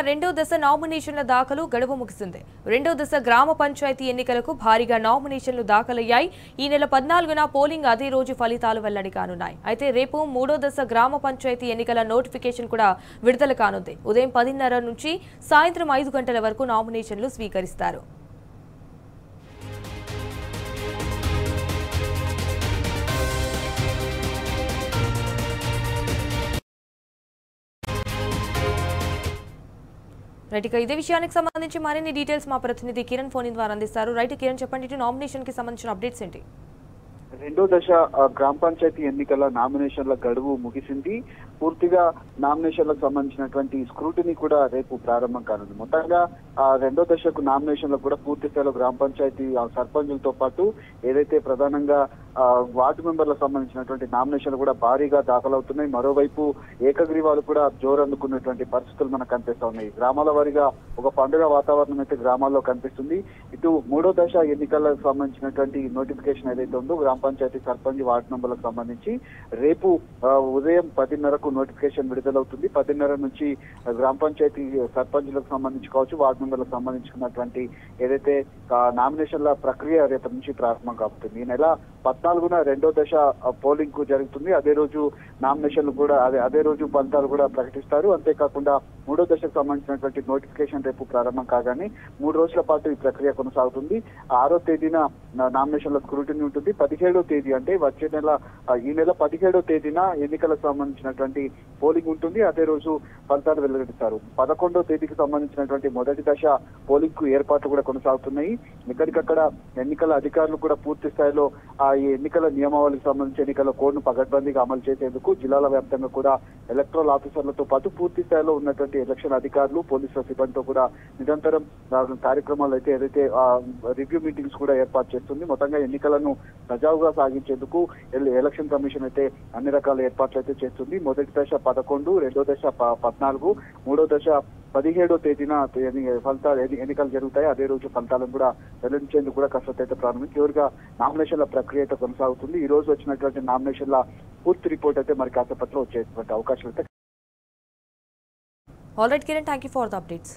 రెండో దశ నామినేషన్ల దాఖలు గడువు ముగిసింది. రెండో దశ గ్రామ పంచాయతీ ఎన్నికలకు భారీగా నామినేషన్లు దాఖలయ్యాయి. ఈ నెల 14న పోలింగ్ అదే రోజు ఫలితాలు వెల్లడి కానున్నాయి. అయితే రేపు మూడో దశ గ్రామ పంచాయతీ ఎన్నికల నోటిఫికేషన్ కూడా విడుదల కానుంది. ఉదయం 10:30 నుంచి సాయంత్రం 5 గంటల వరకు నామినేషన్లు స్వీకరిస్తారు. రైట్, ఇక ఇదే విషయానికి సంబంధించి మరిన్ని డీటెయిల్స్ మా ప్రతినిధి కిరణ్ ఫోన్ ద్వారా అందిస్తారు. రైట్ కిరణ్, చెప్పండి, నామినేషన్ కి సంబంధించిన అప్డేట్స్ ఏంటి? రెండో దశ గ్రామ పంచాయతీ ఎన్నికల నామినేషన్ల గడువు ముగిసింది. పూర్తిగా నామినేషన్లకు సంబంధించినటువంటి స్క్రూటినీ కూడా రేపు ప్రారంభం కానుంది. మొత్తంగా రెండో దశకు నామినేషన్లకు కూడా పూర్తి స్థాయిలో గ్రామ పంచాయతీ సర్పంచులతో పాటు ఏదైతే ప్రధానంగా వార్డు మెంబర్లకు సంబంధించినటువంటి నామినేషన్లు కూడా భారీగా దాఖలవుతున్నాయి. మరోవైపు ఏకగ్రీవాలు కూడా జోరందుకున్నటువంటి పరిస్థితులు మనకు కనిపిస్తా ఉన్నాయి. గ్రామాల వారీగా ఒక పండుగ వాతావరణం అయితే గ్రామాల్లో కనిపిస్తుంది. ఇటు మూడో దశ ఎన్నికలకు సంబంధించినటువంటి నోటిఫికేషన్ ఏదైతే ఉందో గ్రామ పంచాయతీ సర్పంచ్ వార్డు మెంబర్లకు సంబంధించి రేపు ఉదయం 10:30కు నోటిఫికేషన్ విడుదలవుతుంది. 10:30 నుంచి గ్రామ పంచాయతీ సర్పంచ్లకు సంబంధించి కావచ్చు, వార్డు మెంబర్లకు సంబంధించినటువంటి ఏదైతే నామినేషన్ల ప్రక్రియ రేపటి నుంచి ప్రారంభం కాబోతుంది. ఈ నెల 14న రెండో దశ పోలింగ్ కు జరుగుతుంది. అదే రోజు నామినేషన్లు కూడా అదే రోజు ఫలితాలు కూడా ప్రకటిస్తారు. అంతేకాకుండా మూడో దశకు సంబంధించినటువంటి నోటిఫికేషన్ రేపు ప్రారంభం కాగానే 3 రోజుల పాటు ఈ ప్రక్రియ కొనసాగుతుంది. 6వ తేదీన నామినేషన్ల స్క్రూటినీ ఉంటుంది. 17వ తేదీ అంటే వచ్చే నెల ఈ నెల 17వ తేదీన ఎన్నికలకు సంబంధించినటువంటి పోలింగ్ ఉంటుంది. అదే రోజు ఫలితాలు వెల్లడిస్తారు. 11వ తేదీకి సంబంధించినటువంటి మొదటి దశ పోలింగ్ కు ఏర్పాట్లు కూడా కొనసాగుతున్నాయి. ఎక్కడికక్కడ ఎన్నికల అధికారులు కూడా పూర్తి స్థాయిలో ఈ ఎన్నికల నియమావళికి సంబంధించి ఎన్నికల కోడ్ను పగడ్బందీగా అమలు చేసేందుకు జిల్లాల వ్యాప్తంగా కూడా ఎలక్టరల్ ఆఫీసర్లతో పాటు పూర్తి స్థాయిలో ఉన్నటువంటి ఎలక్షన్ అధికారులు, పోలీసుల సిబ్బందితో కూడా నిరంతరం కార్యక్రమాలు అయితే ఏదైతే రివ్యూ మీటింగ్స్ కూడా ఏర్పాటు చేస్తుంది. మొత్తంగా ఎన్నికలను సజావుగా సాగించేందుకు ఎలక్షన్ కమిషన్ అయితే అన్ని రకాల ఏర్పాట్లు అయితే చేస్తుంది. మొదటి దశ 11, రెండో దశ 14, మూడో దశ 17వ తేదీన ఫలితాలు ఎన్నికలు జరుగుతాయి. అదే రోజు ఫలితాలను కూడా వెల్లడించేందుకు కూడా కసరత్తు అయితే ప్రారంభం. చివరిగా నామినేషన్ల ప్రక్రియ అయితే కొనసాగుతుంది. ఈ రోజు వచ్చినటువంటి నామినేషన్ల పూర్తి రిపోర్ట్ అయితే మరి కాసేపట్లో వచ్చేటువంటి అవకాశం అయితే. All right Kiran, thank you for the updates.